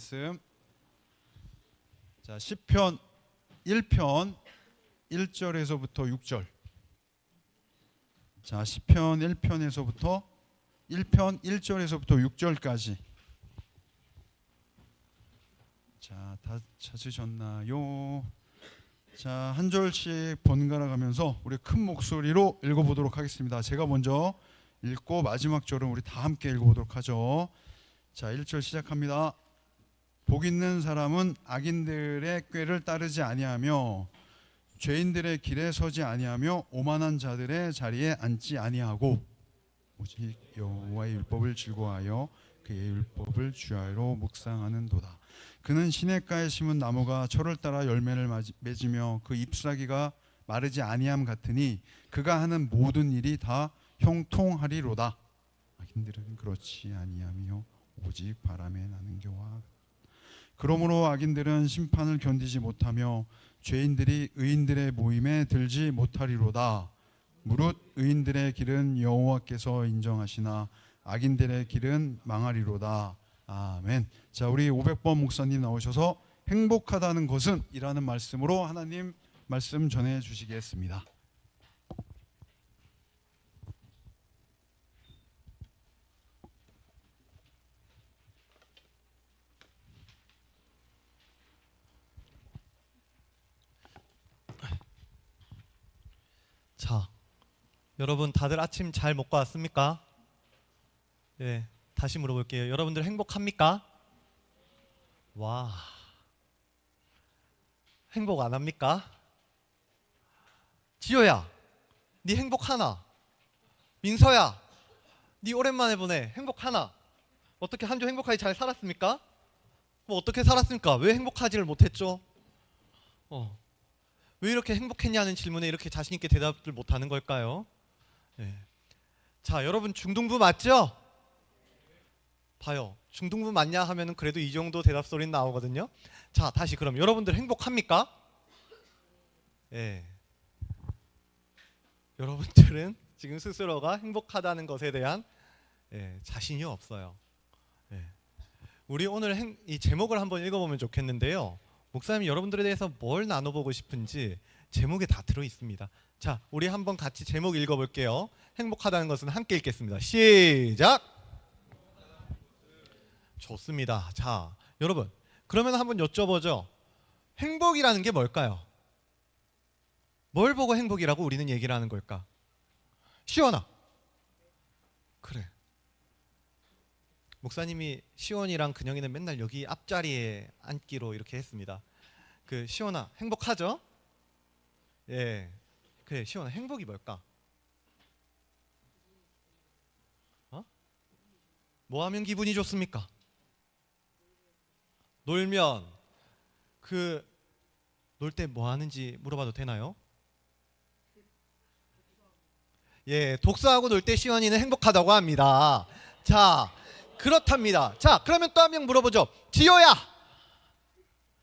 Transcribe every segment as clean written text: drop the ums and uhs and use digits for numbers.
말씀. 자, 시편 1편 1절에서부터 6절. 자, 시편 1편에서부터 1편 1절에서부터 6절까지. 자, 다 찾으셨나요? 자, 한 절씩 번갈아 가면서 우리 큰 목소리로 읽어보도록 하겠습니다. 제가 먼저 읽고 마지막 절은 우리 다 함께 읽어보도록 하죠. 자, 1절 시작합니다. 복 있는 사람은 악인들의 꾀를 따르지 아니하며 죄인들의 길에 서지 아니하며 오만한 자들의 자리에 앉지 아니하고 오직 여호와의 율법을 즐거워하여 그의 율법을 주야로 묵상하는도다. 그는 시냇가에 심은 나무가 철을 따라 열매를 맺으며 그 잎사귀가 마르지 아니함 같으니 그가 하는 모든 일이 다 형통하리로다. 악인들은 그렇지 아니하며 오직 바람에 나는 겨와 그러므로 악인들은 심판을 견디지 못하며 죄인들이 의인들의 모임에 들지 못하리로다. 무릇 의인들의 길은 여호와께서 인정하시나 악인들의 길은 망하리로다. 아멘. 자, 우리 500번 목사님 나오셔서 행복하다는 것은 이라는 말씀으로 하나님 말씀 전해 주시겠습니다. 자, 여러분 다들 아침 잘 먹고 왔습니까? 예, 다시 물어볼게요. 여러분들 행복합니까? 와, 행복 안 합니까? 지효야, 네 행복하나? 민서야, 네 오랜만에 보네. 행복하나? 어떻게 한 주 행복하게 잘 살았습니까? 뭐 어떻게 살았습니까? 왜 행복하지를 못했죠? 왜 이렇게 행복했냐는 질문에 이렇게 자신 있게 대답을 못하는 걸까요? 네. 자, 여러분 중등부 맞죠? 봐요. 중등부 맞냐 하면은 그래도 이 정도 대답 소리는 나오거든요. 자, 다시 그럼 여러분들 행복합니까? 예. 여러분들은 지금 스스로가 행복하다는 것에 대한 자신이 없어요. 예. 우리 오늘 이 제목을 한번 읽어보면 좋겠는데요. 목사님이 여러분들에 대해서 뭘 나눠보고 싶은지 제목에 다 들어있습니다. 자, 우리 한번 같이 제목 읽어볼게요. 행복하다는 것은 함께 읽겠습니다. 시작! 좋습니다. 자, 여러분 그러면 한번 여쭤보죠. 행복이라는 게 뭘까요? 뭘 보고 행복이라고 우리는 얘기를 하는 걸까? 시원아, 그래. 목사님이 시원이랑 근영이는 맨날 여기 앞자리에 앉기로 이렇게 했습니다. 그 시원아, 행복하죠? 예, 그래. 시원아, 행복이 뭘까? 뭐 하면 기분이 좋습니까? 놀면. 놀 때 뭐 하는지 물어봐도 되나요? 예, 독서하고 놀 때 시원이는 행복하다고 합니다. 자, 그렇답니다. 자, 그러면 또 한 명 물어보죠. 지효야,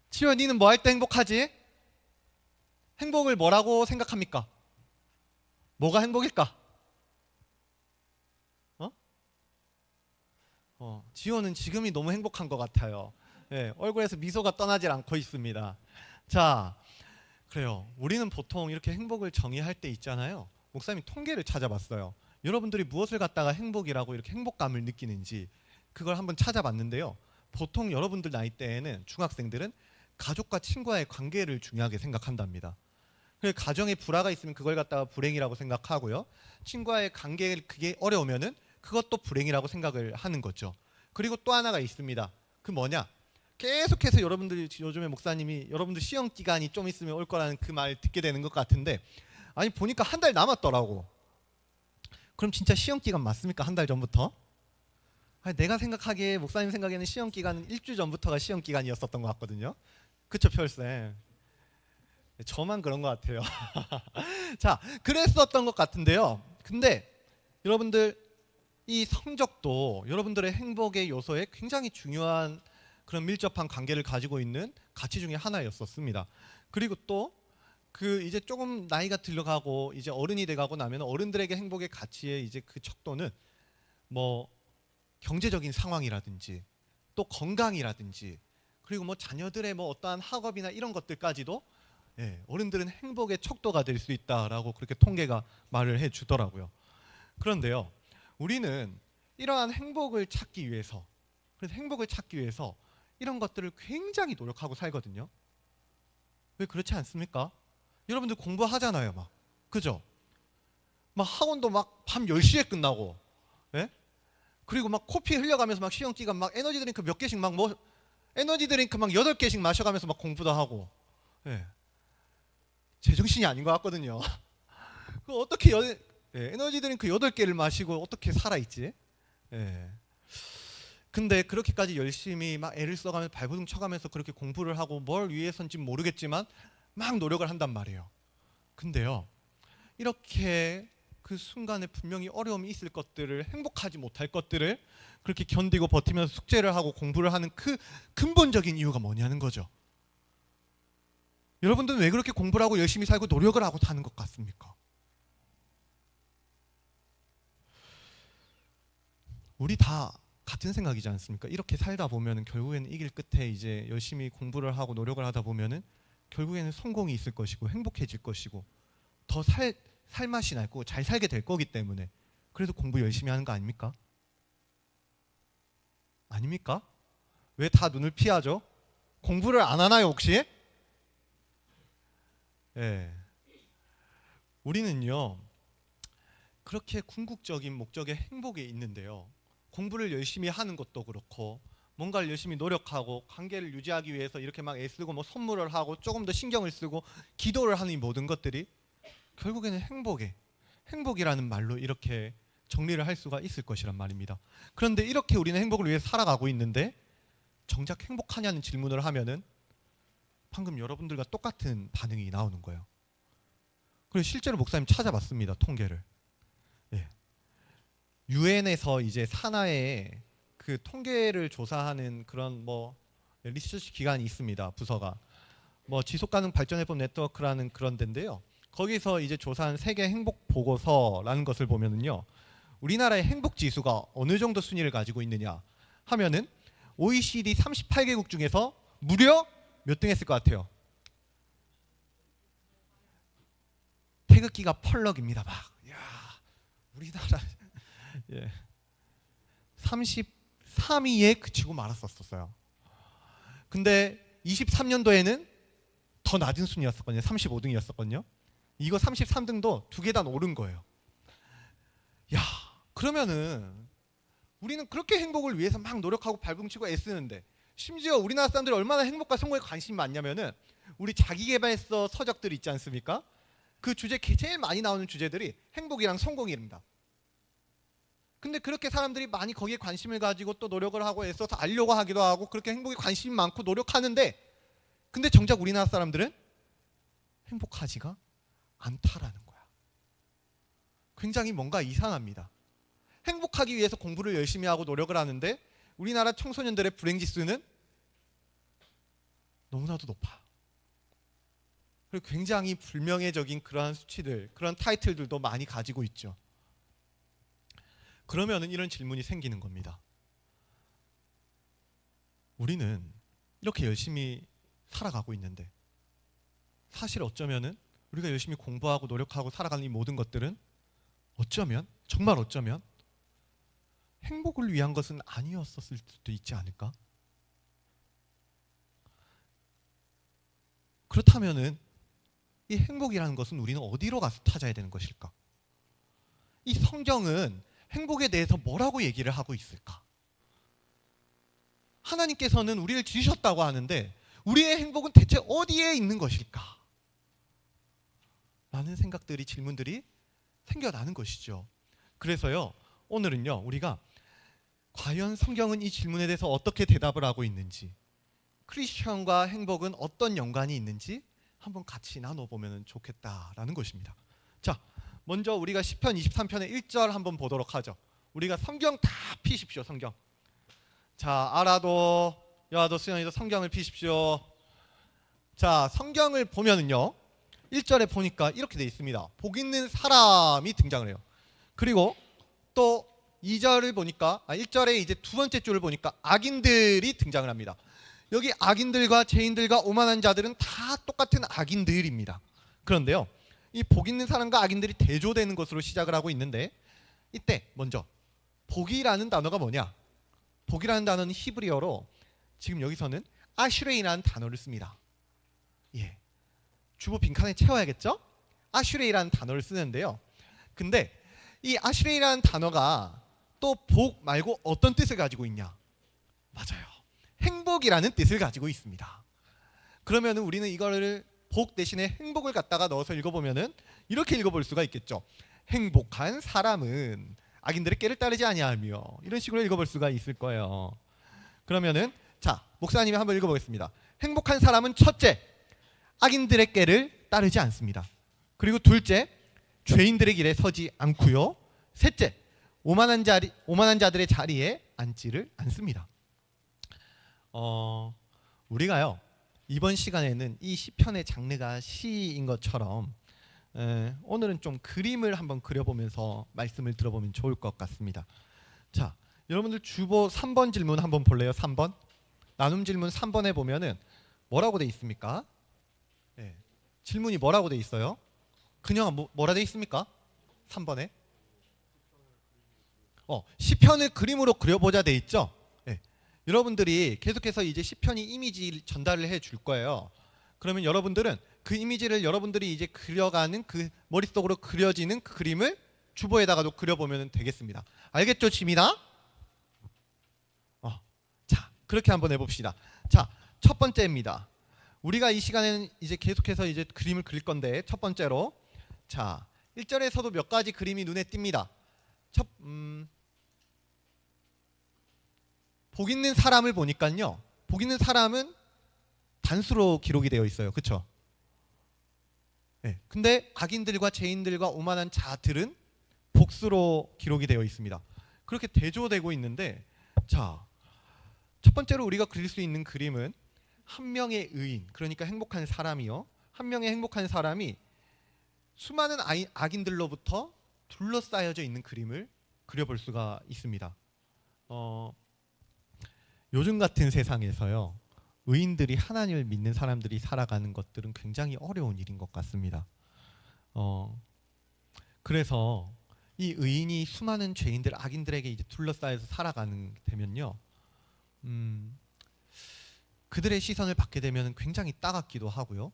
지효야, 니는 뭐 할 때 행복하지? 행복을 뭐라고 생각합니까? 뭐가 행복일까? 지효는 지금이 너무 행복한 것 같아요. 예, 얼굴에서 미소가 떠나질 않고 있습니다. 자, 그래요. 우리는 보통 이렇게 행복을 정의할 때 있잖아요. 목사님이 통계를 찾아봤어요. 여러분들이 무엇을 갖다가 행복이라고 이렇게 행복감을 느끼는지 그걸 한번 찾아봤는데요. 보통 여러분들 나이대에는 중학생들은 가족과 친구와의 관계를 중요하게 생각한답니다. 그래서 가정에 불화가 있으면 그걸 갖다가 불행이라고 생각하고요. 친구와의 관계를 그게 어려우면은 그것도 불행이라고 생각을 하는 거죠. 그리고 또 하나가 있습니다. 그 뭐냐? 계속해서 여러분들이 요즘에 목사님이 여러분들 시험 기간이 좀 있으면 올 거라는 그 말 듣게 되는 것 같은데, 아니 보니까 한 달 남았더라고. 그럼 진짜 시험 기간 맞습니까? 한 달 전부터? 아니, 내가 생각하기에 목사님 생각에는 시험 기간은 일주일 전부터가 시험 기간이었었던 것 같거든요. 그쵸, 별쌤? 저만 그런 것 같아요. 자, 그랬었던 것 같은데요. 근데 여러분들 이 성적도 여러분들의 행복의 요소에 굉장히 중요한 그런 밀접한 관계를 가지고 있는 가치 중에 하나였었습니다. 그리고 또 이제 조금 나이가 들어가고 이제 어른이 돼가고 나면 어른들에게 행복의 가치의 이제 그 척도는 뭐 경제적인 상황이라든지 또 건강이라든지 그리고 뭐 자녀들의 뭐 어떠한 학업이나 이런 것들까지도 어른들은 행복의 척도가 될 수 있다라고 그렇게 통계가 말을 해주더라고요. 그런데요, 우리는 이러한 행복을 찾기 위해서, 그래서 행복을 찾기 위해서 이런 것들을 굉장히 노력하고 살거든요. 왜 그렇지 않습니까? 여러분들 공부하잖아요, 막. 그죠? 막 학원도 막 밤 10시에 끝나고, 예? 그리고 막 코피 흘려가면서 막 시험 기간 막 에너지 드링크 몇 개씩 막 에너지 드링크 막 8개씩 마셔가면서 막 공부도 하고, 예. 제정신이 아닌 것 같거든요. 그 어떻게 에너지 드링크 8개를 마시고 어떻게 살아있지? 예. 근데 그렇게까지 열심히 막 애를 써가면서 발버둥 쳐가면서 그렇게 공부를 하고 뭘 위해서인지 모르겠지만 막 노력을 한단 말이에요. 근데요, 이렇게 그 순간에 분명히 어려움이 있을 것들을, 행복하지 못할 것들을 그렇게 견디고 버티면서 숙제를 하고 공부를 하는 그 근본적인 이유가 뭐냐는 거죠. 여러분들은 왜 그렇게 공부를 하고 열심히 살고 노력을 하고 사는 것 같습니까? 우리 다 같은 생각이지 않습니까? 이렇게 살다 보면 결국에는 이길 끝에 이제 열심히 공부를 하고 노력을 하다 보면은 결국에는 성공이 있을 것이고 행복해질 것이고 더 살 맛이 나고 잘 살게 될 거기 때문에 그래도 공부 열심히 하는 거 아닙니까? 아닙니까? 왜 다 눈을 피하죠? 공부를 안 하나요 혹시? 예. 우리는요 그렇게 궁극적인 목적의 행복에 있는데요, 공부를 열심히 하는 것도 그렇고 뭔가를 열심히 노력하고 관계를 유지하기 위해서 이렇게 막 애쓰고 뭐 선물을 하고 조금 더 신경을 쓰고 기도를 하는 이 모든 것들이 결국에는 행복이라는 말로 이렇게 정리를 할 수가 있을 것이란 말입니다. 그런데 이렇게 우리는 행복을 위해 살아가고 있는데 정작 행복하냐는 질문을 하면은 방금 여러분들과 똑같은 반응이 나오는 거예요. 그리고 실제로 목사님 찾아봤습니다, 통계를. 예. 유엔에서 이제 산하의 그 통계를 조사하는 그런 뭐 리서치 기관이 있습니다, 부서가. 뭐 지속가능 발전해법 네트워크라는 그런 데인데요. 거기서 이제 조사한 세계 행복 보고서라는 것을 보면은요, 우리나라의 행복 지수가 어느 정도 순위를 가지고 있느냐 하면은 OECD 38개국 중에서 무려 몇 등 했을 것 같아요? 태극기가 펄럭입니다. 막. 야, 우리나라 33위에 그치고 말았었어요. 근데 23년도에는 더 낮은 순위였었거든요. 35등이었었거든요. 이거 33등도 2계단 오른 거예요. 야, 그러면은 우리는 그렇게 행복을 위해서 막 노력하고 발버둥치고 애쓰는데, 심지어 우리나라 사람들이 얼마나 행복과 성공에 관심이 많냐면은 우리 자기계발서 서적들 있지 않습니까? 그 주제 제일 많이 나오는 주제들이 행복이랑 성공입니다. 근데 그렇게 사람들이 많이 거기에 관심을 가지고 또 노력을 하고 애써서 알려고 하기도 하고 그렇게 행복에 관심이 많고 노력하는데, 근데 정작 우리나라 사람들은 행복하지가 않다라는 거야. 굉장히 뭔가 이상합니다. 행복하기 위해서 공부를 열심히 하고 노력을 하는데 우리나라 청소년들의 불행지수는 너무나도 높아. 그리고 굉장히 불명예적인 그러한 수치들, 그런 타이틀들도 많이 가지고 있죠. 그러면은 이런 질문이 생기는 겁니다. 우리는 이렇게 열심히 살아가고 있는데 사실 어쩌면은 우리가 열심히 공부하고 노력하고 살아가는 이 모든 것들은 어쩌면, 정말 어쩌면 행복을 위한 것은 아니었을 수도 있지 않을까? 그렇다면은 이 행복이라는 것은 우리는 어디로 가서 찾아야 되는 것일까? 이 성경은 행복에 대해서 뭐라고 얘기를 하고 있을까? 하나님께서는 우리를 지으셨다고 하는데 우리의 행복은 대체 어디에 있는 것일까? 라는 생각들이, 질문들이 생겨나는 것이죠. 그래서요, 오늘은요, 우리가 과연 성경은 이 질문에 대해서 어떻게 대답을 하고 있는지, 크리스천과 행복은 어떤 연관이 있는지 한번 같이 나눠보면 좋겠다라는 것입니다. 자, 먼저 우리가 시편 23편의 1절 한번 보도록 하죠. 우리가 성경 다 피십시오, 성경. 자, 아라도, 여아도, 수연이도 성경을 피십시오. 자, 성경을 보면은요, 1절에 보니까 이렇게 돼 있습니다. 복 있는 사람이 등장을 해요. 그리고 또 2절을 보니까 1절에 이제 두 번째 줄을 보니까 악인들이 등장을 합니다. 여기 악인들과 죄인들과 오만한 자들은 다 똑같은 악인들입니다. 그런데요, 이 복 있는 사람과 악인들이 대조되는 것으로 시작을 하고 있는데, 이때 먼저 복이라는 단어가 뭐냐? 복이라는 단어는 히브리어로 지금 여기서는 아슈레이라는 단어를 씁니다. 예, 주보 빈칸에 채워야겠죠? 아슈레이라는 단어를 쓰는데요. 근데 이 아슈레이라는 단어가 또 복 말고 어떤 뜻을 가지고 있냐? 맞아요. 행복이라는 뜻을 가지고 있습니다. 그러면 우리는 이거를 복 대신에 행복을 갖다가 넣어서 읽어보면은 이렇게 읽어볼 수가 있겠죠. 행복한 사람은 악인들의 꾀를 따르지 아니하며, 이런 식으로 읽어볼 수가 있을 거예요. 그러면은 자, 목사님이 한번 읽어보겠습니다. 행복한 사람은 첫째, 악인들의 꾀를 따르지 않습니다. 그리고 둘째, 죄인들의 길에 서지 않고요. 셋째, 오만한 자들의 자리에 앉지를 않습니다. 우리가요, 이번 시간에는 이 시편의 장르가 시인 것처럼 오늘은 좀 그림을 한번 그려보면서 말씀을 들어보면 좋을 것 같습니다. 자, 여러분들 주보 3번 질문 한번 볼래요? 3번 나눔 질문 3번에 보면은 뭐라고 돼 있습니까? 네, 질문이 뭐라고 돼 있어요? 그냥 뭐라 돼 있습니까? 3번에 시편을 그림으로 그려보자 돼 있죠? 네. 여러분들이 계속해서 이제 시편이 이미지 전달을 해 줄 거예요. 그러면 여러분들은 그 이미지를 여러분들이 이제 그려가는 그 머릿속으로 그려지는 그 그림을 주보에다가도 그려보면 되겠습니다. 알겠죠, 지민아? 자, 그렇게 한번 해봅시다. 자, 첫 번째입니다. 우리가 이 시간에는 이제 계속해서 이제 그림을 그릴 건데, 첫 번째로 자, 1절에서도 몇 가지 그림이 눈에 띕니다. 복 있는 사람을 보니까요, 복 있는 사람은 단수로 기록이 되어 있어요. 그렇죠? 네. 근데 악인들과 죄인들과 오만한 자들은 복수로 기록이 되어 있습니다. 그렇게 대조되고 있는데, 자, 첫 번째로 우리가 그릴 수 있는 그림은 한 명의 의인, 그러니까 행복한 사람이요, 한 명의 행복한 사람이 수많은 악인들로부터 둘러싸여져 있는 그림을 그려볼 수가 있습니다. 요즘 같은 세상에서요, 의인들이, 하나님을 믿는 사람들이 살아가는 것들은 굉장히 어려운 일인 것 같습니다. 그래서 이 의인이 수많은 죄인들, 악인들에게 이제 둘러싸여서 살아가는 되면요, 그들의 시선을 받게 되면 굉장히 따갑기도 하고요.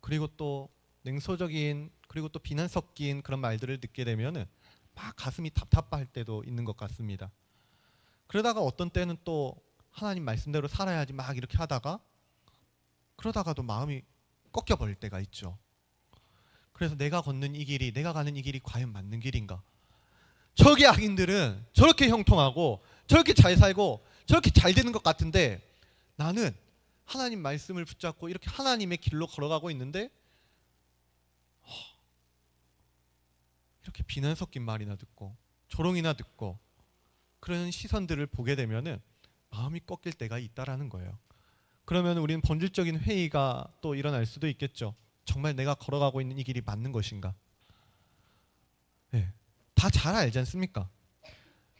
그리고 또 냉소적인, 그리고 또 비난 섞인 그런 말들을 듣게 되면은 막 가슴이 답답할 때도 있는 것 같습니다. 그러다가 어떤 때는 또 하나님 말씀대로 살아야지 막 이렇게 하다가, 그러다가도 마음이 꺾여 버릴 때가 있죠. 그래서 내가 걷는 이 길이, 내가 가는 이 길이 과연 맞는 길인가? 저기 악인들은 저렇게 형통하고 저렇게 잘 살고 저렇게 잘 되는 것 같은데, 나는 하나님 말씀을 붙잡고 이렇게 하나님의 길로 걸어가고 있는데 이렇게 비난 섞인 말이나 듣고 조롱이나 듣고 그런 시선들을 보게 되면은 마음이 꺾일 때가 있다라는 거예요. 그러면 우리는 본질적인 회의가 또 일어날 수도 있겠죠. 정말 내가 걸어가고 있는 이 길이 맞는 것인가? 네, 다 잘 알지 않습니까?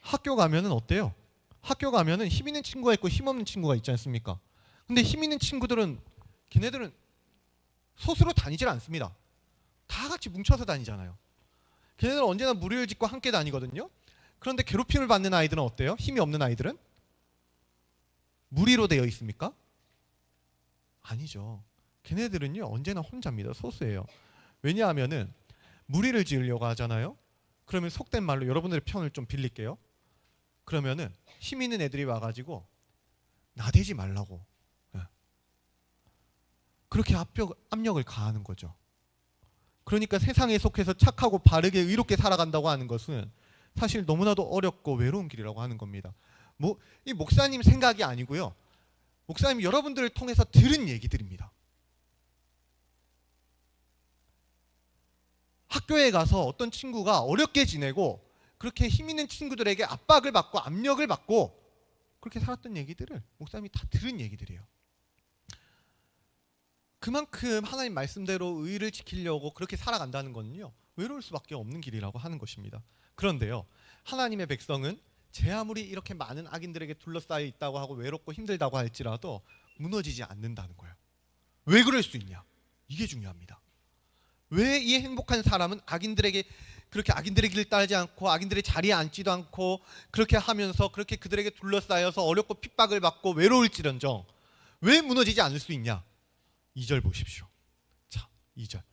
학교 가면은 어때요? 학교 가면은 힘 있는 친구가 있고 힘 없는 친구가 있지 않습니까? 근데 힘 있는 친구들은, 걔네들은 소수로 다니질 않습니다. 다 같이 뭉쳐서 다니잖아요. 걔네들은 언제나 무리를 짓고 함께 다니거든요. 그런데 괴롭힘을 받는 아이들은 어때요? 힘이 없는 아이들은? 무리로 되어 있습니까? 아니죠. 걔네들은요, 언제나 혼자입니다. 소수예요. 왜냐하면은 무리를 지으려고 하잖아요. 그러면 속된 말로 여러분들의 편을 좀 빌릴게요. 그러면은 힘 있는 애들이 와가지고 나대지 말라고, 그렇게 압력을 가하는 거죠. 그러니까 세상에 속해서 착하고 바르게 의롭게 살아간다고 하는 것은 사실 너무나도 어렵고 외로운 길이라고 하는 겁니다. 이 목사님 생각이 아니고요, 목사님 여러분들을 통해서 들은 얘기들입니다. 학교에 가서 어떤 친구가 어렵게 지내고 그렇게 힘 있는 친구들에게 압박을 받고 압력을 받고 그렇게 살았던 얘기들을 목사님이 다 들은 얘기들이에요. 그만큼 하나님 말씀대로 의를 지키려고 그렇게 살아간다는 것은요, 외로울 수밖에 없는 길이라고 하는 것입니다. 그런데요, 하나님의 백성은 제 아무리 이렇게 많은 악인들에게 둘러싸여 있다고 하고 외롭고 힘들다고 할지라도 무너지지 않는다는 거예요. 왜 그럴 수 있냐? 이게 중요합니다. 왜 이 행복한 사람은 악인들에게 그렇게 악인들의 길을 따르지 않고 악인들의 자리에 앉지도 않고 그렇게 하면서 그렇게 그들에게 둘러싸여서 어렵고 핍박을 받고 외로울지언정 왜 무너지지 않을 수 있냐? 2절 보십시오. 자, 2절.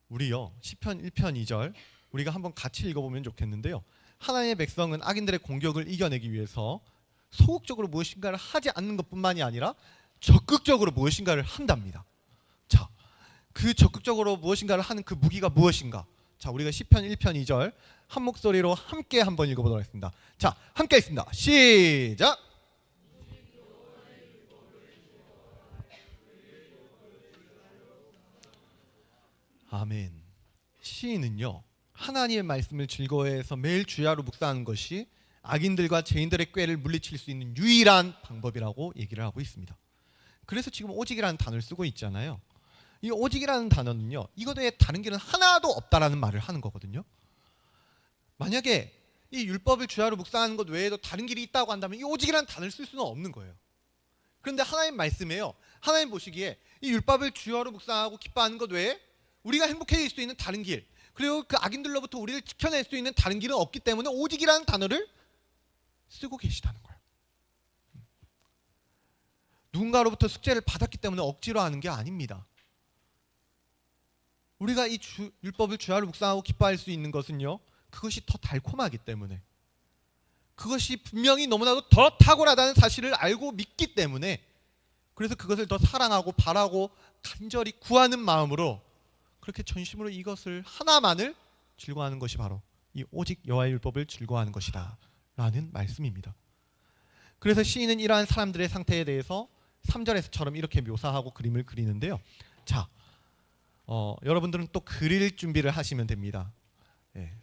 우리요 시편 1편 2절 우리가 한번 같이 읽어보면 좋겠는데요. 하나님의 백성은 악인들의 공격을 이겨내기 위해서 소극적으로 무엇인가를 하지 않는 것뿐만이 아니라 적극적으로 무엇인가를 한답니다. 자, 그 적극적으로 무엇인가를 하는 그 무기가 무엇인가? 자, 우리가 시편 1편 2절 한 목소리로 함께 한번 읽어보도록 하겠습니다. 자, 함께 있습니다. 시작. 아멘. 시인은요 하나님의 말씀을 즐거워해서 매일 주야로 묵상하는 것이 악인들과 죄인들의 꾀를 물리칠 수 있는 유일한 방법이라고 얘기를 하고 있습니다. 그래서 지금 오직이라는 단어를 쓰고 있잖아요. 이 오직이라는 단어는요 이것 외에 다른 길은 하나도 없다라는 말을 하는 거거든요. 만약에 이 율법을 주야로 묵상하는 것 외에도 다른 길이 있다고 한다면 이 오직이라는 단어를 쓸 수는 없는 거예요. 그런데 하나님 말씀에요 하나님 보시기에 이 율법을 주야로 묵상하고 기뻐하는 것 외에 우리가 행복해질 수 있는 다른 길 그리고 그 악인들로부터 우리를 지켜낼 수 있는 다른 길은 없기 때문에 오직이라는 단어를 쓰고 계시다는 거예요. 누군가로부터 숙제를 받았기 때문에 억지로 하는 게 아닙니다. 우리가 이 율법을 주야로 묵상하고 기뻐할 수 있는 것은요 그것이 더 달콤하기 때문에 그것이 분명히 너무나도 더 탁월하다는 사실을 알고 믿기 때문에 그래서 그것을 더 사랑하고 바라고 간절히 구하는 마음으로 그렇게 전심으로 이것을 하나만을 즐거워하는 것이 바로 이 오직 여호와의 율법을 즐거워하는 것이다 라는 말씀입니다. 그래서 시인은 이러한 사람들의 상태에 대해서 3절에서처럼 이렇게 묘사하고 그림을 그리는데요. 자, 여러분들은 또 그릴 준비를 하시면 됩니다.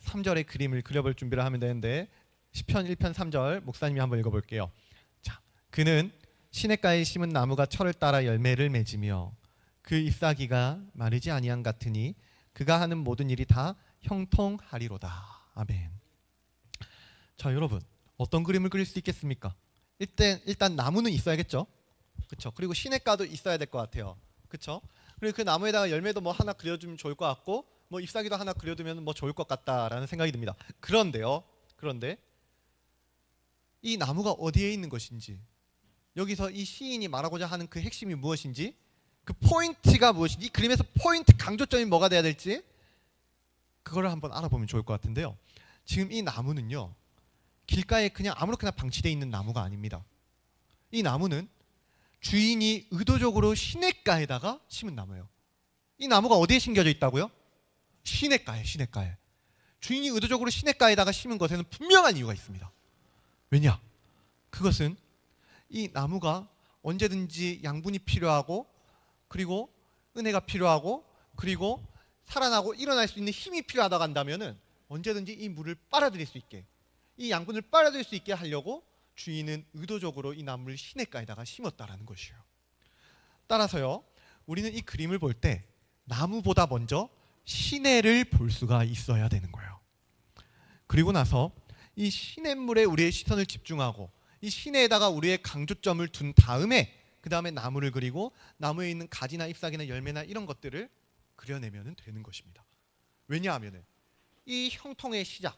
3절의 그림을 그려볼 준비를 하면 되는데 시편 1편 3절 목사님이 한번 읽어볼게요. 자, 그는 시냇가에 심은 나무가 철을 따라 열매를 맺으며 그 잎사귀가 마르지 아니한 같으니 그가 하는 모든 일이 다 형통하리로다. 아멘. 자, 여러분 어떤 그림을 그릴 수 있겠습니까? 일단 나무는 있어야겠죠. 그렇죠. 그리고 시냇가도 있어야 될 것 같아요. 그렇죠. 그리고 그 나무에다가 열매도 뭐 하나 그려주면 좋을 것 같고 뭐 잎사귀도 하나 그려두면 뭐 좋을 것 같다라는 생각이 듭니다. 그런데 이 나무가 어디에 있는 것인지 여기서 이 시인이 말하고자 하는 그 핵심이 무엇인지 그 포인트가 무엇인지 이 그림에서 포인트 강조점이 뭐가 돼야 될지 그거를 한번 알아보면 좋을 것 같은데요. 지금 이 나무는요 길가에 그냥 아무렇게나 방치되어 있는 나무가 아닙니다. 이 나무는 주인이 의도적으로 시냇가에다가 심은 나무예요. 이 나무가 어디에 심겨져 있다고요? 시냇가에. 주인이 의도적으로 시냇가에다가 심은 것에는 분명한 이유가 있습니다. 왜냐? 그것은 이 나무가 언제든지 양분이 필요하고 그리고 은혜가 필요하고 그리고 살아나고 일어날 수 있는 힘이 필요하다고 한다면은 언제든지 이 물을 빨아들일 수 있게 이 양분을 빨아들일 수 있게 하려고 주인은 의도적으로 이 나무를 시냇가에다가 심었다라는 것이에요. 따라서요 우리는 이 그림을 볼 때 나무보다 먼저 시냇를 볼 수가 있어야 되는 거예요. 그리고 나서 이 시냇물에 우리의 시선을 집중하고 이 시내에다가 우리의 강조점을 둔 다음에 그 다음에 나무를 그리고 나무에 있는 가지나 잎사귀나 열매나 이런 것들을 그려내면 되는 것입니다. 왜냐하면 이 형통의 시작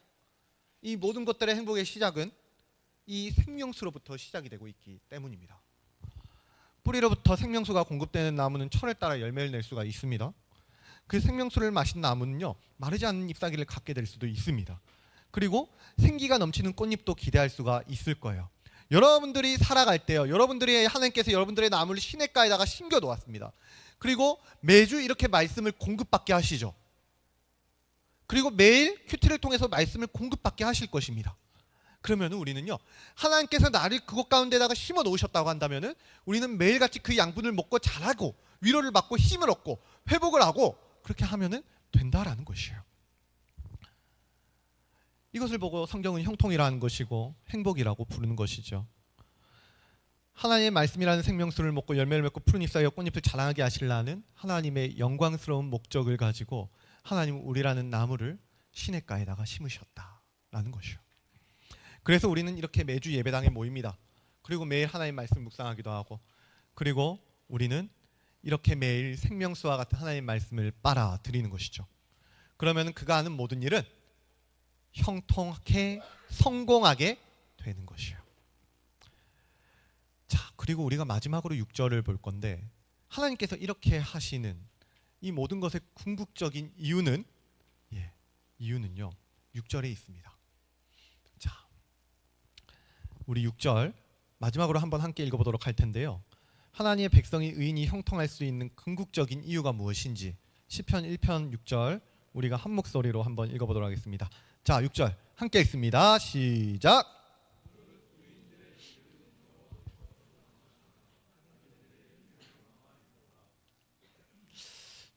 이 모든 것들의 행복의 시작은 이 생명수로부터 시작이 되고 있기 때문입니다. 뿌리로부터 생명수가 공급되는 나무는 철을 따라 열매를 낼 수가 있습니다. 그 생명수를 마신 나무는요 마르지 않는 잎사귀를 갖게 될 수도 있습니다. 그리고 생기가 넘치는 꽃잎도 기대할 수가 있을 거예요. 여러분들이 살아갈 때요 여러분들이 하나님께서 여러분들의 나무를 시냇가에다가 심겨 놓았습니다. 그리고 매주 이렇게 말씀을 공급받게 하시죠. 그리고 매일 큐티를 통해서 말씀을 공급받게 하실 것입니다. 그러면 우리는요 하나님께서 나를 그곳 가운데다가 심어 놓으셨다고 한다면 우리는 매일같이 그 양분을 먹고 자라고 위로를 받고 힘을 얻고 회복을 하고 그렇게 하면 된다라는 것이에요. 이것을 보고 성경은 형통이라는 것이고 행복이라고 부르는 것이죠. 하나님의 말씀이라는 생명수를 먹고 열매를 맺고 푸른 잎사귀와 꽃잎을 자라나게 하시려는 하나님의 영광스러운 목적을 가지고 하나님은 우리라는 나무를 시냇가에다가 심으셨다라는 것이요. 그래서 우리는 이렇게 매주 예배당에 모입니다. 그리고 매일 하나님의 말씀 묵상하기도 하고 그리고 우리는 이렇게 매일 생명수와 같은 하나님의 말씀을 빨아들이는 것이죠. 그러면 그가 하는 모든 일은 형통하게 성공하게 되는 것이에요. 자, 그리고 우리가 마지막으로 6절을 볼 건데, 하나님께서 이렇게 하시는 이 모든 것의 궁극적인 이유는 이유는요 6절에 있습니다. 자, 우리 6절 마지막으로 한번 함께 읽어보도록 할 텐데요. 하나님의 백성이 의인이 형통할 수 있는 궁극적인 이유가 무엇인지 시편 1편 6절 우리가 한 목소리로 한번 읽어보도록 하겠습니다. 자, 6절 함께 읽습니다. 시작.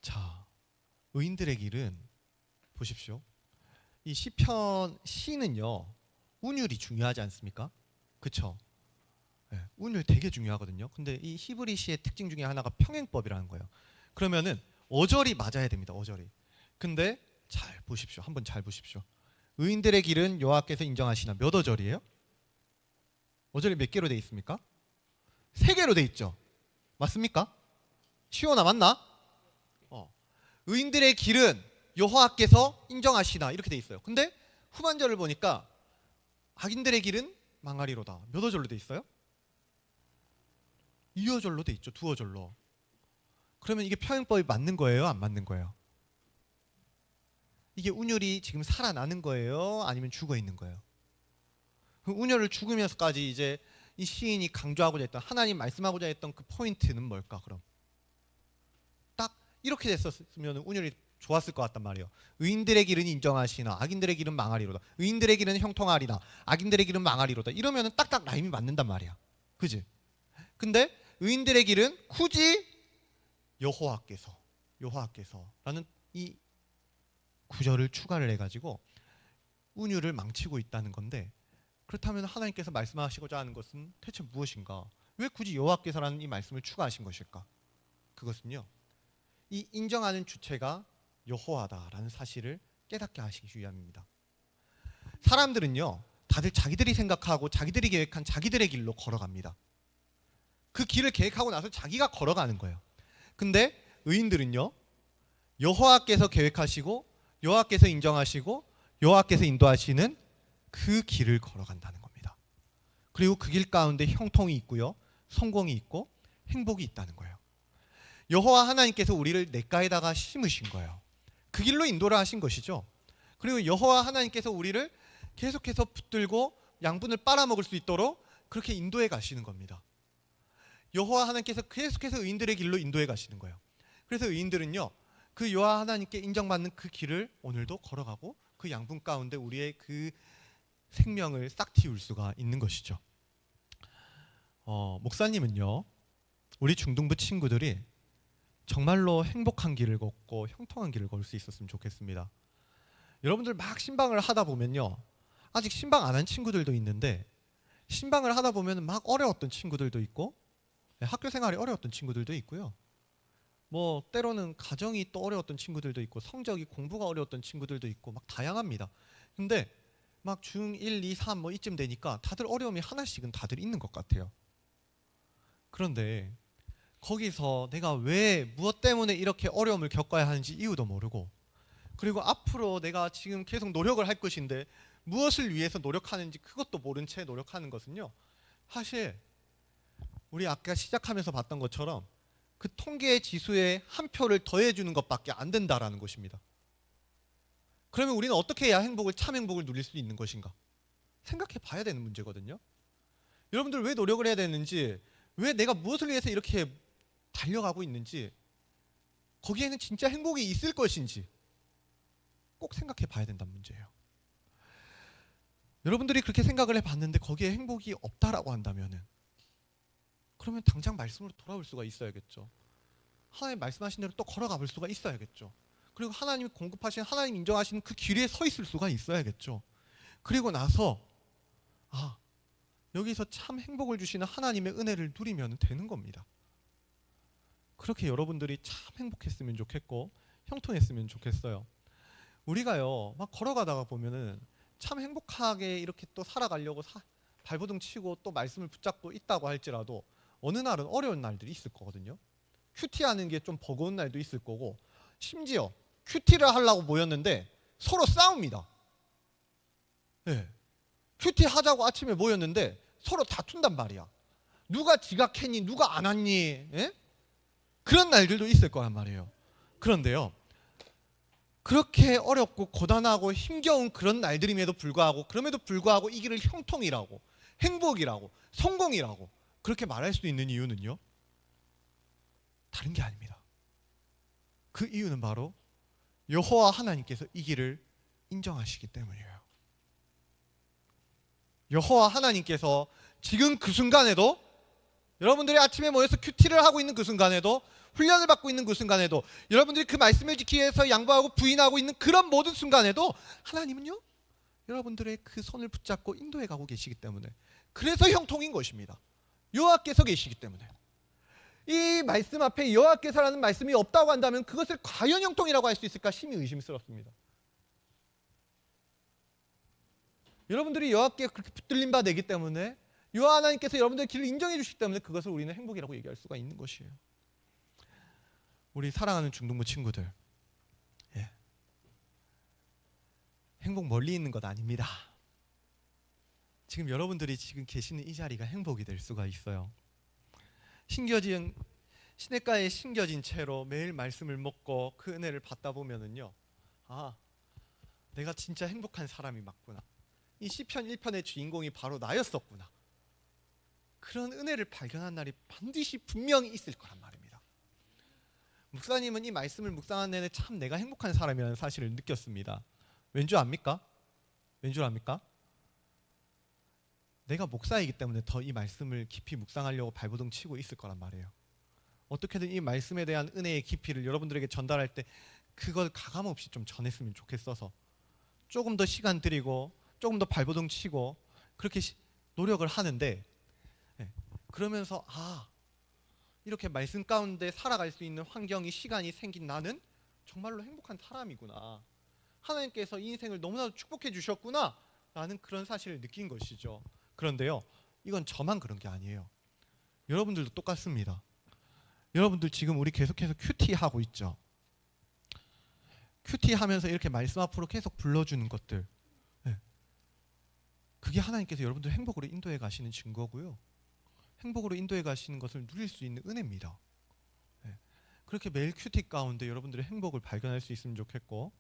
자, 의인들의 길은 보십시오. 이 시편 시는요 운율이 중요하지 않습니까? 그렇죠? 네, 운율 되게 중요하거든요. 근데 이 히브리 시의 특징 중에 하나가 평행법이라는 거예요. 그러면은 어절이 맞아야 됩니다. 어절이. 근데 잘 보십시오. 한번 잘 보십시오. 의인들의 길은 여호와께서 인정하시나 몇 어절이에요? 어절이 몇 개로 돼 있습니까? 3개로 돼 있죠. 맞습니까? 시오나 맞나? 의인들의 길은 여호와께서 인정하시나 이렇게 돼 있어요. 근데 후반절을 보니까 악인들의 길은 망하리로다. 몇 어절로 돼 있어요? 2어절로 돼 있죠. 2어절로. 그러면 이게 평행법이 맞는 거예요? 안 맞는 거예요? 이게 운율이 지금 살아나는 거예요? 아니면 죽어 있는 거예요? 그 운율을 죽으면서까지 이제 이 시인이 강조하고자 했던 하나님 말씀하고자 했던 그 포인트는 뭘까? 그럼 딱 이렇게 됐었으면 운율이 좋았을 것 같단 말이에요. 의인들의 길은 인정하시나 악인들의 길은 망하리로다. 의인들의 길은 형통하리나 악인들의 길은 망하리로다. 이러면은 딱딱 라임이 맞는단 말이야. 그지? 근데 의인들의 길은 굳이 여호와께서라는 이 구절을 추가를 해가지고 운율을 망치고 있다는 건데, 그렇다면 하나님께서 말씀하시고자 하는 것은 대체 무엇인가? 왜 굳이 여호와께서라는 이 말씀을 추가하신 것일까? 그것은요 이 인정하는 주체가 여호와다라는 사실을 깨닫게 하시기 위함입니다. 사람들은요 다들 자기들이 생각하고 자기들이 계획한 자기들의 길로 걸어갑니다. 그 길을 계획하고 나서 자기가 걸어가는 거예요. 근데 의인들은요 여호와께서 계획하시고 여호와께서 인정하시고 여호와께서 인도하시는 그 길을 걸어간다는 겁니다. 그리고 그 길 가운데 형통이 있고요 성공이 있고 행복이 있다는 거예요. 여호와 하나님께서 우리를 냇가에다가 심으신 거예요. 그 길로 인도를 하신 것이죠. 그리고 여호와 하나님께서 우리를 계속해서 붙들고 양분을 빨아먹을 수 있도록 그렇게 인도해 가시는 겁니다. 여호와 하나님께서 계속해서 의인들의 길로 인도해 가시는 거예요. 그래서 의인들은요 그 여호와 하나님께 인정받는 그 길을 오늘도 걸어가고 그 양분 가운데 우리의 그 생명을 싹 틔울 수가 있는 것이죠. 목사님은요 우리 중등부 친구들이 정말로 행복한 길을 걷고 형통한 길을 걸 수 있었으면 좋겠습니다. 여러분들 막 신방을 하다 보면요 아직 신방 안 한 친구들도 있는데, 신방을 하다 보면 막 어려웠던 친구들도 있고 학교 생활이 어려웠던 친구들도 있고요, 뭐 때로는 가정이 또 어려웠던 친구들도 있고 성적이 공부가 어려웠던 친구들도 있고 막 다양합니다. 근데 막 중1, 2, 3 뭐 이쯤 되니까 다들 어려움이 하나씩은 다들 있는 것 같아요. 그런데 거기서 내가 왜 무엇 때문에 이렇게 어려움을 겪어야 하는지 이유도 모르고, 그리고 앞으로 내가 지금 계속 노력을 할 것인데 무엇을 위해서 노력하는지 그것도 모른 채 노력하는 것은요 사실 우리 아까 시작하면서 봤던 것처럼 그 통계 지수에 한 표를 더해주는 것밖에 안 된다라는 것입니다. 그러면 우리는 어떻게 해야 참 행복을 누릴 수 있는 것인가 생각해 봐야 되는 문제거든요. 여러분들 왜 노력을 해야 되는지, 왜 내가 무엇을 위해서 이렇게 달려가고 있는지, 거기에는 진짜 행복이 있을 것인지 꼭 생각해 봐야 된다는 문제예요. 여러분들이 그렇게 생각을 해봤는데 거기에 행복이 없다라고 한다면은, 그러면 당장 말씀으로 돌아올 수가 있어야겠죠. 하나님 말씀하신 대로 또 걸어가 볼 수가 있어야겠죠. 그리고 하나님이 공급하신, 하나님 인정하시는 그 길에 서 있을 수가 있어야겠죠. 그리고 나서 여기서 참 행복을 주시는 하나님의 은혜를 누리면 되는 겁니다. 그렇게 여러분들이 참 행복했으면 좋겠고 형통했으면 좋겠어요. 우리가요 막 걸어가다가 보면은 참 행복하게 이렇게 또 살아가려고 발버둥 치고 또 말씀을 붙잡고 있다고 할지라도 어느 날은 어려운 날들이 있을 거거든요. 큐티하는 게 좀 버거운 날도 있을 거고, 심지어 큐티를 하려고 모였는데 서로 싸웁니다. 네. 큐티 하자고 아침에 모였는데 서로 다툰단 말이야. 누가 지각했니? 누가 안 왔니? 예? 그런 날들도 있을 거란 말이에요. 그런데요, 그렇게 어렵고 고단하고 힘겨운 그런 날들임에도 불구하고, 그럼에도 불구하고 이 길을 형통이라고, 행복이라고, 성공이라고 그렇게 말할 수 있는 이유는요, 다른 게 아닙니다. 그 이유는 바로 여호와 하나님께서 이 길을 인정하시기 때문이에요. 여호와 하나님께서 지금 그 순간에도, 여러분들이 아침에 모여서 큐티를 하고 있는 그 순간에도, 훈련을 받고 있는 그 순간에도, 여러분들이 그 말씀을 지키기 위해서 양보하고 부인하고 있는 그런 모든 순간에도 하나님은요, 여러분들의 그 손을 붙잡고 인도해 가고 계시기 때문에, 그래서 형통인 것입니다. 여호와께서 계시기 때문에. 이 말씀 앞에 여호와께서라는 말씀이 없다고 한다면 그것을 과연 형통이라고 할 수 있을까 심히 의심스럽습니다. 여러분들이 여호와께 그렇게 붙들린 바 되기 때문에, 여호와 하나님께서 여러분들의 길을 인정해 주시기 때문에 그것을 우리는 행복이라고 얘기할 수가 있는 것이에요. 우리 사랑하는 중등부 친구들, 예. 행복 멀리 있는 것 아닙니다. 지금 여러분들이 지금 계시는 이 자리가 행복이 될 수가 있어요. 시냇가에 심겨진 채로 매일 말씀을 먹고 그 은혜를 받다 보면은요, 아, 내가 진짜 행복한 사람이 맞구나. 이 시편 1편의 주인공이 바로 나였었구나. 그런 은혜를 발견한 날이 반드시 분명히 있을 거란 말입니다. 목사님은 이 말씀을 묵상한 내내 참 내가 행복한 사람이라는 사실을 느꼈습니다. 왠 줄 압니까? 왠 줄 압니까? 내가 목사이기 때문에 더 이 말씀을 깊이 묵상하려고 발버둥 치고 있을 거란 말이에요. 어떻게든 이 말씀에 대한 은혜의 깊이를 여러분들에게 전달할 때 그걸 가감없이 좀 전했으면 좋겠어서 조금 더 시간 들이고 조금 더 발버둥 치고 그렇게 노력을 하는데, 그러면서 이렇게 말씀 가운데 살아갈 수 있는 환경이, 시간이 생긴 나는 정말로 행복한 사람이구나. 하나님께서 이 인생을 너무나도 축복해 주셨구나 라는 그런 사실을 느낀 것이죠. 그런데요, 이건 저만 그런 게 아니에요. 여러분들도 똑같습니다. 여러분들 지금 우리 계속해서 큐티 하고 있죠. 큐티 하면서 이렇게 말씀 앞으로 계속 불러주는 것들, 그게 하나님께서 여러분들 행복으로 인도해 가시는 증거고요, 행복으로 인도해 가시는 것을 누릴 수 있는 은혜입니다. 그렇게 매일 큐티 가운데 여러분들의 행복을 발견할 수 있으면 좋겠고,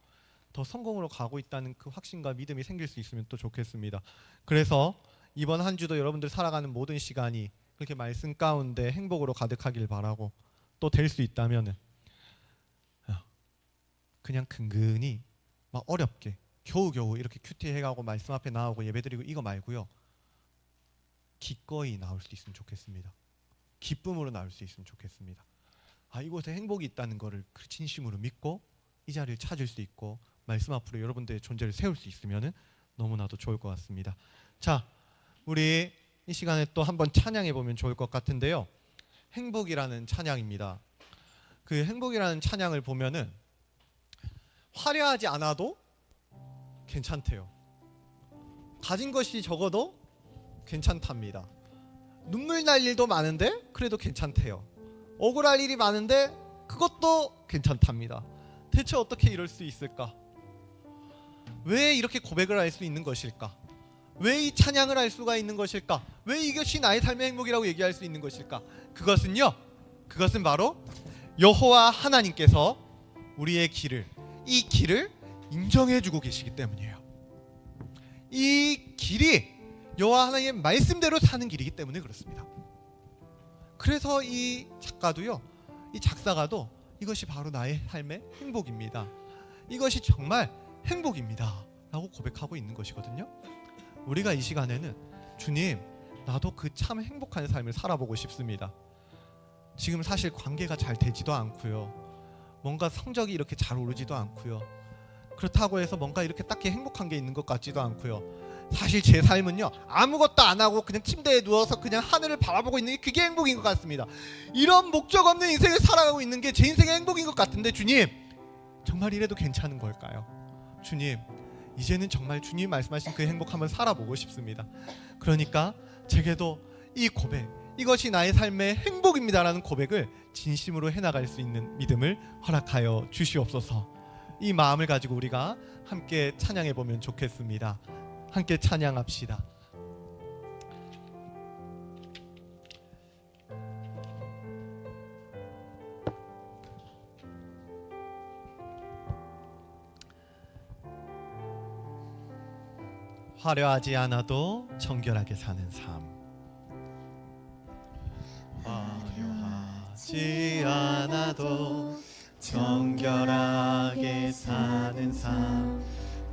더 성공으로 가고 있다는 그 확신과 믿음이 생길 수 있으면 또 좋겠습니다. 그래서 이번 한 주도 여러분들 살아가는 모든 시간이 그렇게 말씀 가운데 행복으로 가득하길 바라고, 또 될 수 있다면은 그냥 근근히 막 어렵게 겨우겨우 이렇게 큐티 해가고 말씀 앞에 나오고 예배드리고 이거 말고요, 기꺼이 나올 수 있으면 좋겠습니다. 기쁨으로 나올 수 있으면 좋겠습니다. 이곳에 행복이 있다는 것을 진심으로 믿고 이 자리를 찾을 수 있고 말씀 앞으로 여러분들의 존재를 세울 수 있으면 너무나도 좋을 것 같습니다. 자, 우리 이 시간에 또 한번 찬양해 보면 좋을 것 같은데요, 행복이라는 찬양입니다. 그 행복이라는 찬양을 보면은 화려하지 않아도 괜찮대요. 가진 것이 적어도 괜찮답니다. 눈물 날 일도 많은데 그래도 괜찮대요. 억울할 일이 많은데 그것도 괜찮답니다. 대체 어떻게 이럴 수 있을까? 왜 이렇게 고백을 할 수 있는 것일까? 왜 이 찬양을 할 수가 있는 것일까? 왜 이것이 나의 삶의 행복이라고 얘기할 수 있는 것일까? 그것은 바로 여호와 하나님께서 우리의 이 길을 인정해주고 계시기 때문이에요. 이 길이 여호와 하나님의 말씀대로 사는 길이기 때문에 그렇습니다. 그래서 이 작사가도 이것이 바로 나의 삶의 행복입니다, 이것이 정말 행복입니다 라고 고백하고 있는 것이거든요. 우리가 이 시간에는 주님, 나도 그 참 행복한 삶을 살아보고 싶습니다. 지금 사실 관계가 잘 되지도 않고요, 뭔가 성적이 이렇게 잘 오르지도 않고요, 그렇다고 해서 뭔가 이렇게 딱히 행복한 게 있는 것 같지도 않고요, 사실 제 삶은요, 아무것도 안 하고 그냥 침대에 누워서 그냥 하늘을 바라보고 있는 게 그게 행복인 것 같습니다. 이런 목적 없는 인생을 살아가고 있는 게 제 인생의 행복인 것 같은데, 주님, 정말 이래도 괜찮은 걸까요? 주님, 이제는 정말 주님 말씀하신 그 행복 한번 살아보고 싶습니다. 그러니까 제게도 이 고백, 이것이 나의 삶의 행복입니다라는 고백을 진심으로 해나갈 수 있는 믿음을 허락하여 주시옵소서. 이 마음을 가지고 우리가 함께 찬양해 보면 좋겠습니다. 함께 찬양합시다. 화려하지 않아도 정결하게 사는 삶. 화려하지 않아도 정결하게 사는 삶.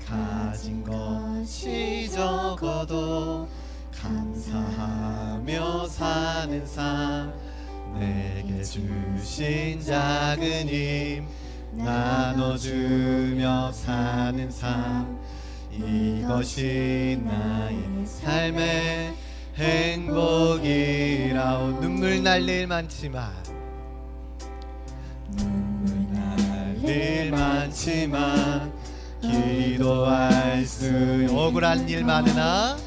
가진 것이 적어도 감사하며 사는 삶. 내게 주신 작은 힘 나눠주며 사는 삶. 이것이 나의 삶의 행복이라오. 눈물 날 일 많지만 기도할 수 억울한 일 많으나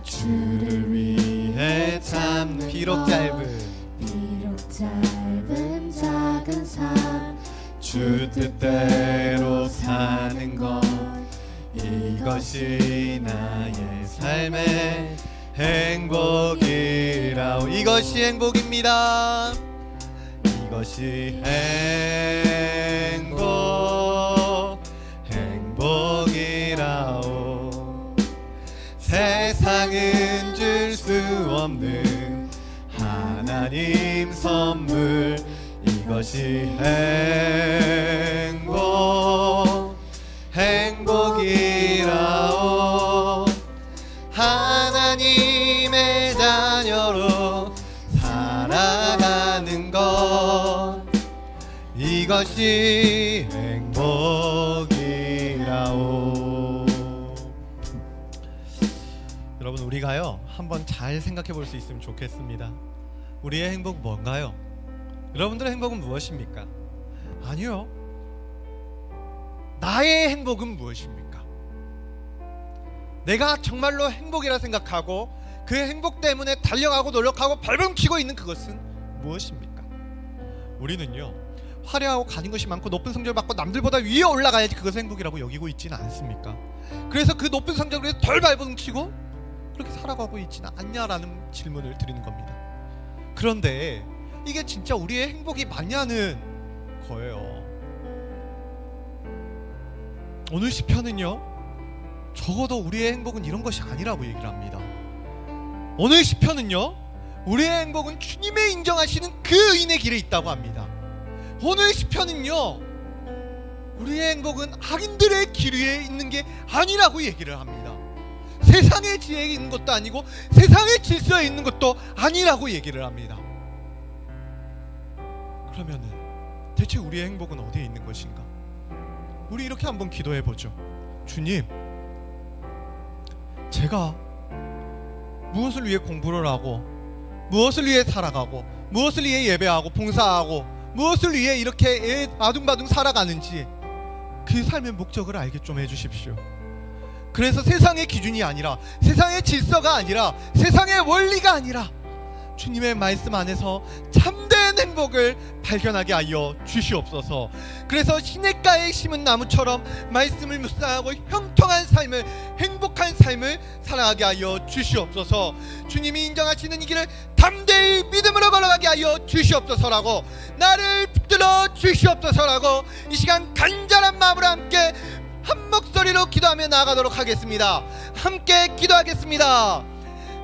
주를 위해 참는 비록 짧은 작은 삶 주 뜻대로 사는 것. 이것이 나의 삶의 행복이라오. 이것이 행복입니다. 이것이 행복이라오. 세상은 줄 수 없는 하나님 선물. 이것이 행복이라오. 하나님의 자녀로 살아가는 것. 이것이 행복이라오. 여러분, 우리가요 한번 잘 생각해 볼 수 있으면 좋겠습니다. 우리의 행복 뭔가요? 여러분들의 행복은 무엇입니까? 아니요, 나의 행복은 무엇입니까? 내가 정말로 행복이라 생각하고 그 행복 때문에 달려가고 노력하고 발버둥치고 있는 그것은 무엇입니까? 우리는요 화려하고 가진 것이 많고 높은 성적을 받고 남들보다 위에 올라가야지 그것을 행복이라고 여기고 있지는 않습니까? 그래서 그 높은 성적을 위해서 덜 발버둥치고 그렇게 살아가고 있지는 않냐라는 질문을 드리는 겁니다. 그런데 이게 진짜 우리의 행복이 맞냐는 거예요. 오늘 시편은요 적어도 우리의 행복은 이런 것이 아니라고 얘기를 합니다. 오늘 시편은요 우리의 행복은 주님의 인정하시는 그 의인의 길에 있다고 합니다. 오늘 시편은요 우리의 행복은 악인들의 길 위에 있는 게 아니라고 얘기를 합니다. 세상의 지혜에 있는 것도 아니고 세상의 질서에 있는 것도 아니라고 얘기를 합니다. 그러면은 대체 우리의 행복은 어디에 있는 것인가? 우리 이렇게 한번 기도해 보죠. 주님, 제가 무엇을 위해 공부를 하고 무엇을 위해 살아가고 무엇을 위해 예배하고 봉사하고 무엇을 위해 이렇게 아둥바둥 살아가는지 그 삶의 목적을 알게 좀 해주십시오. 그래서 세상의 기준이 아니라 세상의 질서가 아니라 세상의 원리가 아니라 주님의 말씀 안에서 참된 행복을 발견하게 하여 주시옵소서. 그래서 시냇가에 심은 나무처럼 말씀을 묵상하고 형통한 삶을, 행복한 삶을 살아가게 하여 주시옵소서. 주님이 인정하시는 이 길을 담대히 믿음으로 걸어가게 하여 주시옵소서라고, 나를 붙들어 주시옵소서라고 이 시간 간절한 마음으로 함께 한 목소리로 기도하며 나아가도록 하겠습니다. 함께 기도하겠습니다.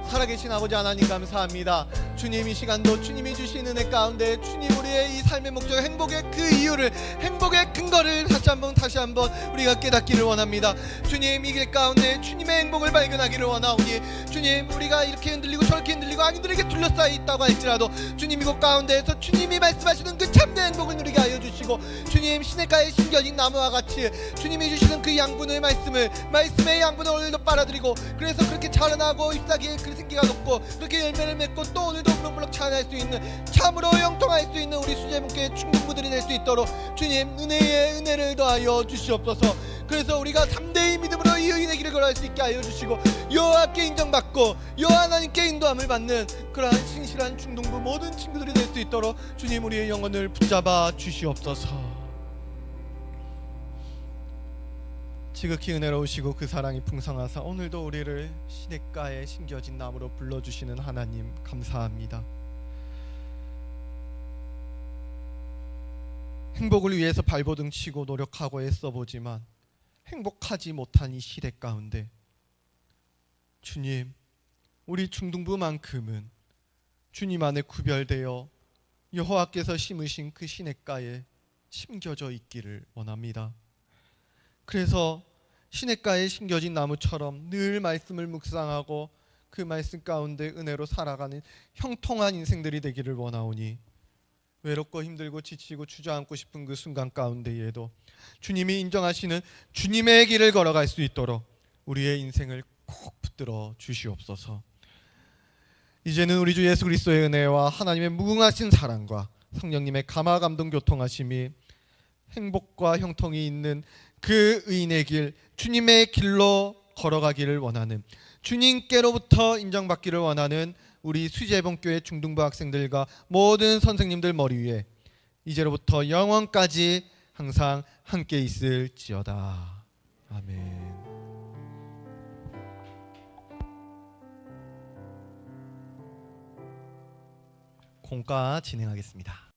살아계신 아버지 하나님 감사합니다. 주님, 이 시간도 주님이 주신 은혜 가운데 주님 우리의 이 삶의 목적, 행복의 그 이유를, 행복의 근거를 다시 한번 우리가 깨닫기를 원합니다. 주님, 이 길 가운데 주님의 행복을 발견하기를 원하오니 주님, 우리가 이렇게 흔들리고 저렇게 흔들리고 악인들에게 둘러싸여 있다고 할지라도 주님 이곳 가운데에서 주님이 말씀하시는 그 참된 행복을 누리게 하여 주시고, 주님 시냇가에 심겨진 나무와 같이 주님이 주시는 그 양분의 말씀의 양분을 오늘도 빨아들이고, 그래서 그렇게 자라나고 잎사귀에 그 생기가 높고 그렇게 열매를 맺고 또 오늘도 무럭무럭 자라날 수 있는, 참으로 형통할 수 있는 우리 수제분께 충분부들이 될 수 있도록 주님 은혜를 더하여 주시옵소서. 그래서 우리가 3대의 믿음으로 이 의인의 길을 걸어갈 수 있게 하여 주시고 여호와께 인정받고 여호와 하나님께 인도함을 받는 그러한 신실한 중동부 모든 친구들이 될 수 있도록 주님 우리의 영혼을 붙잡아 주시옵소서. 지극히 은혜로우시고 그 사랑이 풍성하사 오늘도 우리를 시냇가에 심겨진 나무로 불러주시는 하나님 감사합니다. 행복을 위해서 발버둥 치고 노력하고 애써보지만 행복하지 못한 이 시대 가운데 주님, 우리 중등부만큼은 주님 안에 구별되어 여호와께서 심으신 그 시냇가에 심겨져 있기를 원합니다. 그래서 시냇가에 심겨진 나무처럼 늘 말씀을 묵상하고 그 말씀 가운데 은혜로 살아가는 형통한 인생들이 되기를 원하오니 외롭고 힘들고 지치고 주저앉고 싶은 그 순간 가운데에도 주님이 인정하시는 주님의 길을 걸어갈 수 있도록 우리의 인생을 꼭 붙들어 주시옵소서. 이제는 우리 주 예수 그리스도의 은혜와 하나님의 무궁하신 사랑과 성령님의 감화 감동 교통하심이 행복과 형통이 있는 그 의인의 길, 주님의 길로 걸어가기를 원하는, 주님께로부터 인정받기를 원하는 우리 수제봉교회 중등부 학생들과 모든 선생님들 머리 위에 이제로부터 영원까지 항상 함께 있을지어다. 아멘. 공과 진행하겠습니다.